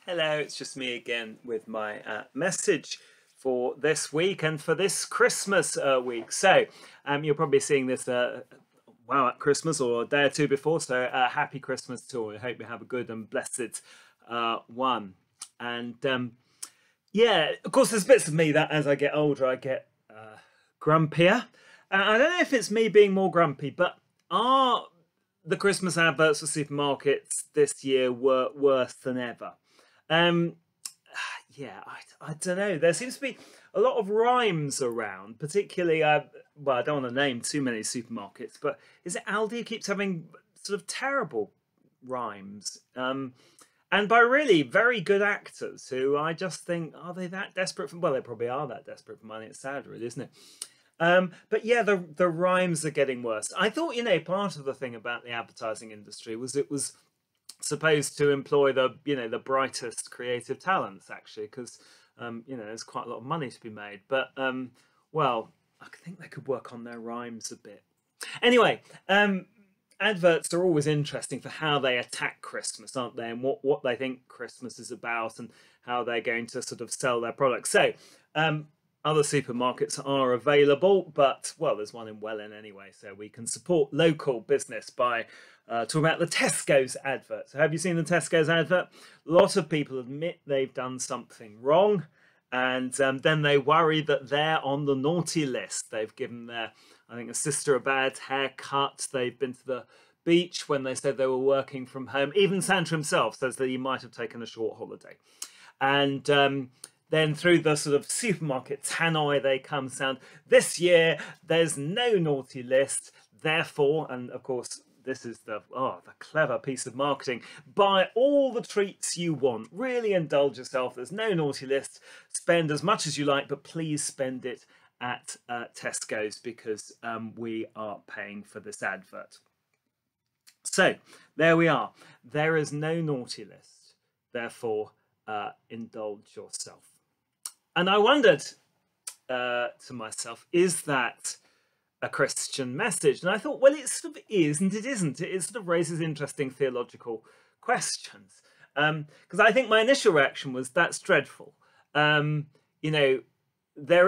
Hello, it's just me again with my message for this week and for this Christmas week. You're probably seeing this at Christmas or a day or two before. Happy Christmas to all. I hope you have a good and blessed one. And yeah, of course, there's bits of me that as I get older, I get grumpier. I don't know if it's me being more grumpy, but are the Christmas adverts for supermarkets this year were worse than ever? Um, I don't know. There seems to be a lot of rhymes around, particularly. Well, I don't want to name too many supermarkets, but is it Aldi who keeps having sort of terrible rhymes? And by really very good actors who I just think, are they that desperate for? Well, they probably are that desperate for money. It's sad, really, isn't it? But yeah, the rhymes are getting worse. I thought, part of the thing about the advertising industry was it was supposed to employ the brightest creative talents, actually, because there's quite a lot of money to be made. But well, I think they could work on their rhymes a bit. Anyway, adverts are always interesting for how they attack Christmas, aren't they? And what they think Christmas is about and how they're going to sort of sell their products. Other supermarkets are available, but well, there's one in Welling anyway, so we can support local business by talking about the Tesco's advert. So have you seen the Tesco's advert? A lot of people admit they've done something wrong, and then they worry that they're on the naughty list. They've given I think, a sister a bad haircut. They've been to the beach when they said they were working from home. Even Santa himself says that he might have taken a short holiday. And then through the sort of supermarket tannoy, they come sound, this year there's no naughty list, therefore, and of course, this is the clever piece of marketing, buy all the treats you want, really indulge yourself, there's no naughty list, spend as much as you like, but please spend it at Tesco's because we are paying for this advert. So there we are. There is no naughty list, therefore indulge yourself. And I wondered to myself, is that a Christian message? And I thought, well, it sort of is and it isn't. It sort of raises interesting theological questions. Because I think my initial reaction was, that's dreadful. There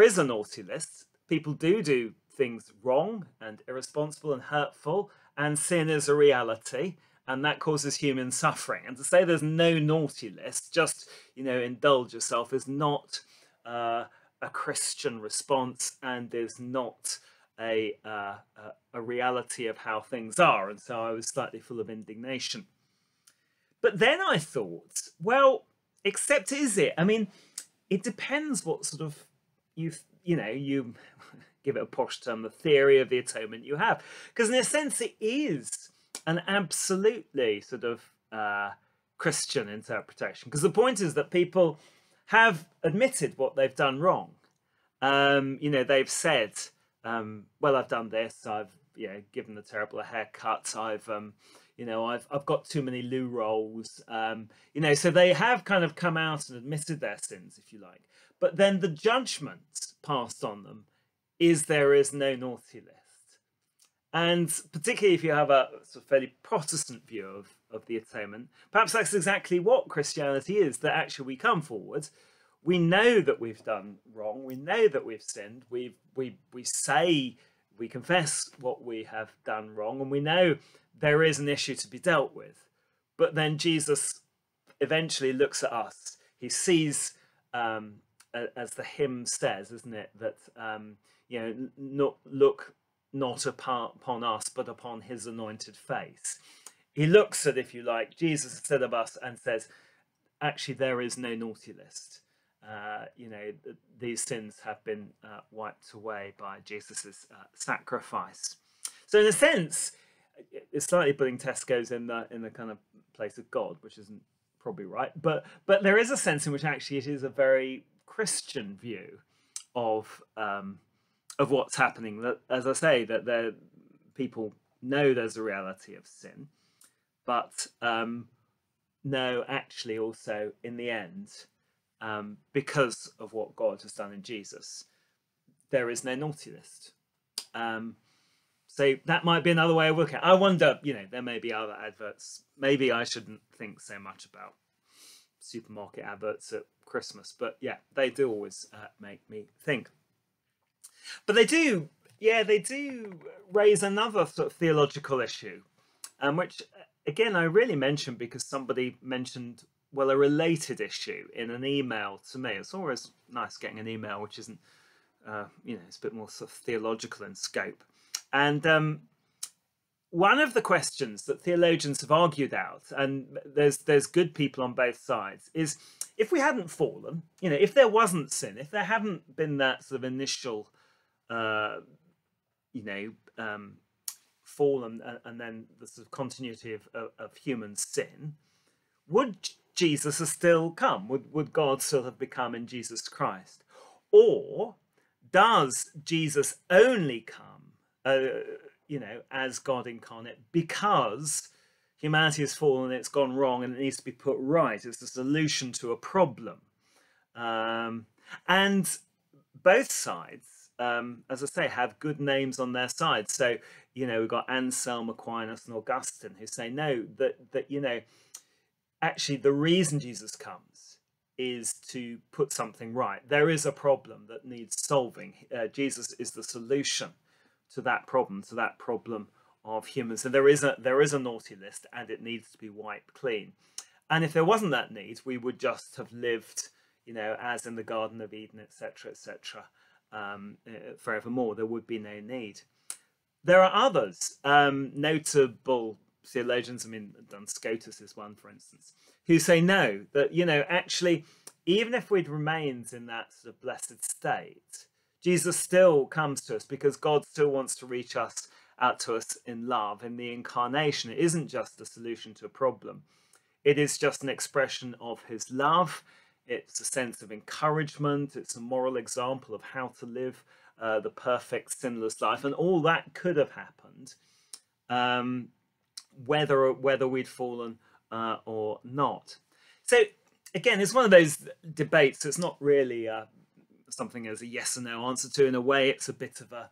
is a naughty list. People do things wrong and irresponsible and hurtful, and sin is a reality. And that causes human suffering. And to say there's no naughty list, just, indulge yourself, is not a Christian response and is not a reality of how things are. And so I was slightly full of indignation. But then I thought, well, except is it? I mean, it depends what sort of you give it a posh term, the theory of the atonement you have. Because in a sense, it is an absolutely sort of Christian interpretation. Because the point is that people have admitted what they've done wrong. They've said, well, I've done this, I've given the terrible a haircut, I've got too many loo rolls, so they have kind of come out and admitted their sins, if you like. But then the judgment passed on them is there is no naughty list. And particularly if you have a sort of fairly Protestant view of the atonement, perhaps that's exactly what Christianity is, that actually we come forward, we know that we've done wrong, we know that we've sinned, we say, we confess what we have done wrong, and we know there is an issue to be dealt with. But then Jesus eventually looks at us, he sees, as the hymn says, isn't it, that, look not upon us, but upon his anointed face. He looks at, if you like, Jesus instead of us and says, actually, there is no naughty list. These sins have been wiped away by Jesus's sacrifice. So in a sense, it's slightly putting Tesco's in the kind of place of God, which isn't probably right. But there is a sense in which actually it is a very Christian view of what's happening. That, as I say, that people know there's a reality of sin, but know actually also in the end, because of what God has done in Jesus, there is no naughty list. So that might be another way of looking at it. I wonder, there may be other adverts. Maybe I shouldn't think so much about supermarket adverts at Christmas. But yeah, they do always make me think. But they do, yeah, they do raise another sort of theological issue, which again I really mentioned because somebody mentioned, well, a related issue in an email to me. It's always nice getting an email which isn't, it's a bit more sort of theological in scope. And one of the questions that theologians have argued out, and there's good people on both sides, is if we hadn't fallen, if there wasn't sin, if there hadn't been that sort of initial, fall and then the sort of continuity of human sin, would Jesus have still come? Would God still have become in Jesus Christ? Or does Jesus only come, as God incarnate because humanity has fallen, it's gone wrong, and it needs to be put right? It's a solution to a problem. And both sides, as I say, have good names on their side. So, we've got Anselm, Aquinas, and Augustine who say, no, that actually the reason Jesus comes is to put something right. There is a problem that needs solving. Jesus is the solution to that problem of humans. And there is a naughty list, and it needs to be wiped clean. And if there wasn't that need, we would just have lived, as in the Garden of Eden, etc., etc., forevermore. There would be no need. There are others, notable theologians. I mean, Duns Scotus is one, for instance, who say no, that actually, even if we'd remained in that sort of blessed state, Jesus still comes to us because God still wants to reach us out to us in love. In the incarnation, it isn't just a solution to a problem. It is just an expression of his love. It's a sense of encouragement. It's a moral example of how to live the perfect sinless life. And all that could have happened whether we'd fallen or not. So again, it's one of those debates. It's not really something as a yes or no answer to. In a way, it's a bit of a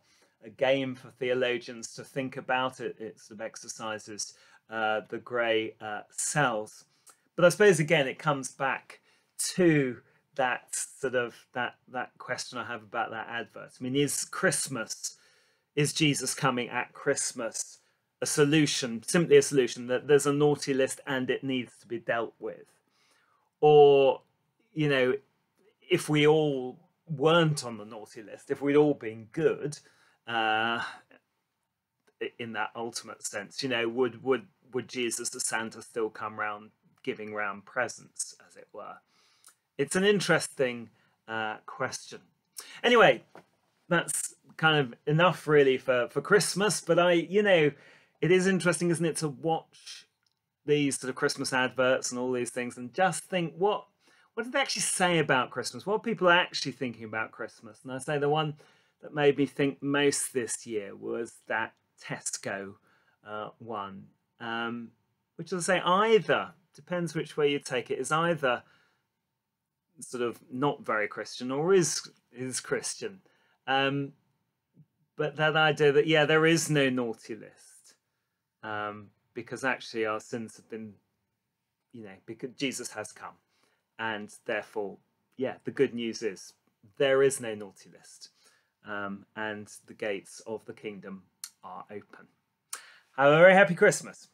game for theologians to think about. It sort of exercises the grey cells. But I suppose again it comes back to that sort of that question I have about that advert. I mean, is Jesus coming at Christmas a solution, simply a solution that there's a naughty list and it needs to be dealt with? Or, if we all weren't on the naughty list, if we'd all been good, in that ultimate sense, would Jesus the Santa still come round giving round presents, as it were? It's an interesting question. Anyway, that's kind of enough really for Christmas, but it is interesting, isn't it, to watch these sort of Christmas adverts and all these things and just think, what did they actually say about Christmas? What are people actually thinking about Christmas? And I say the one that made me think most this year was that Tesco one, which, as I say, either, depends which way you take it, is either sort of not very Christian or is Christian. But that idea that, yeah, there is no naughty list, because actually our sins have been, because Jesus has come, and therefore, yeah, the good news is there is no naughty list, and the gates of the kingdom are open. Have a very happy Christmas.